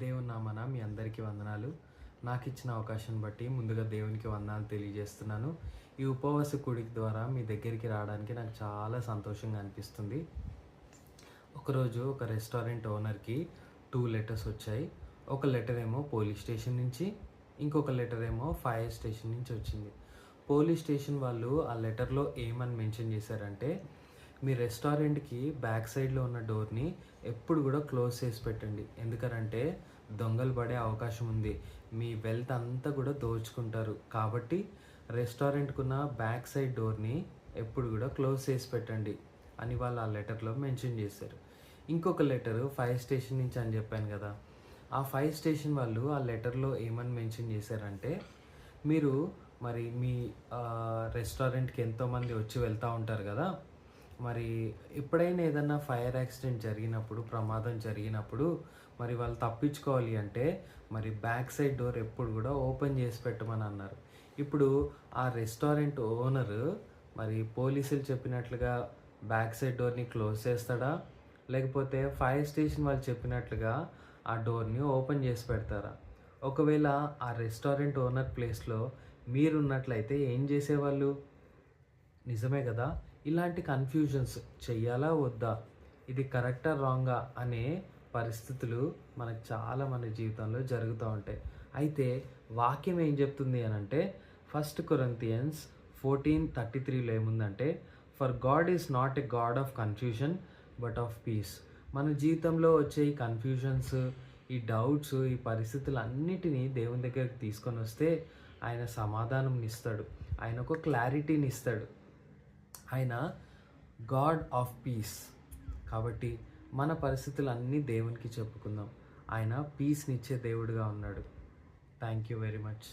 దేవుని నామన మీ అందరికీ వందనాలు. నాకు ఇచ్చిన అవకాశం బట్టి ముందుగా దేవునికి వందనాలు తెలియజేస్తున్నాను. ఈ ఉపవాస కూడిక ద్వారా మీ దగ్గరికి రావడానికి నాకు చాలా సంతోషంగా అనిపిస్తుంది. ఒకరోజు ఒక రెస్టారెంట్ ఓనర్కి 2 లెటర్స్ వచ్చాయి. ఒక లెటర్ ఏమో పోలీస్ స్టేషన్ నుంచి, ఇంకొక లెటర్ ఏమో ఫైర్ స్టేషన్ నుంచి వచ్చింది. పోలీస్ స్టేషన్ వాళ్ళు ఆ లెటర్లో ఏమని మెన్షన్ చేశారంటే, మీ రెస్టారెంట్కి బ్యాక్ సైడ్లో ఉన్న డోర్ని ఎప్పుడు కూడా క్లోజ్ చేసి పెట్టండి. ఎందుకనంటే దొంగలు పడే అవకాశం ఉంది, మీ వెల్త్ అంతా కూడా దోచుకుంటారు. కాబట్టి రెస్టారెంట్కున్న బ్యాక్ సైడ్ డోర్ని ఎప్పుడు కూడా క్లోజ్ చేసి పెట్టండి అని వాళ్ళు ఆ లెటర్లో మెన్షన్ చేశారు. ఇంకొక లెటరు ఫైర్ స్టేషన్ నుంచి అని చెప్పాను కదా, ఆ ఫైర్ స్టేషన్ వాళ్ళు ఆ లెటర్లో ఏమని మెన్షన్ చేశారంటే, మీరు మరి మీ రెస్టారెంట్కి ఎంతోమంది వచ్చి వెళ్తూ ఉంటారు కదా, మరి ఎప్పుడైనా ఏదన్నా ఫైర్ యాక్సిడెంట్ జరిగినప్పుడు, ప్రమాదం జరిగినప్పుడు మరి వాళ్ళు తప్పించుకోవాలి అంటే మరి బ్యాక్ సైడ్ డోర్ ఎప్పుడు కూడా ఓపెన్ చేసి పెట్టమని అన్నారు. ఇప్పుడు ఆ రెస్టారెంట్ ఓనరు మరి పోలీసులు చెప్పినట్లుగా బ్యాక్ సైడ్ డోర్ని క్లోజ్ చేస్తాడా, లేకపోతే ఫైర్ స్టేషన్ వాళ్ళు చెప్పినట్లుగా ఆ డోర్ని ఓపెన్ చేసి పెడతారా? ఒకవేళ ఆ రెస్టారెంట్ ఓనర్ ప్లేస్లో మీరున్నట్లయితే ఏం చేసేవాళ్ళు? నిజమే కదా. ఇలాంటి కన్ఫ్యూజన్స్ చెయ్యాలా వద్దా, ఇది కరెక్టా రాంగా అనే పరిస్థితులు మనకు చాలా మన జీవితంలో జరుగుతూ ఉంటాయి. అయితే వాక్యం ఏం చెప్తుంది అని అంటే, 1 Corinthians 14:33లో ఏముందంటే, for God is not a God of confusion but of piece. మన జీవితంలో వచ్చే ఈ కన్ఫ్యూజన్స్, ఈ డౌట్స్, ఈ పరిస్థితులన్నిటినీ దేవుని దగ్గరికి తీసుకొని వస్తే ఆయన సమాధానం ఇస్తాడు, ఆయన ఒక క్లారిటీని ఇస్తాడు. ఆయన గాడ్ ఆఫ్ పీస్. కాబట్టి మన పరిస్థితులన్నీ దేవునికి చెప్పుకుందాం. ఆయన పీస్నిచ్చే దేవుడుగా ఉన్నాడు. Thank you very much.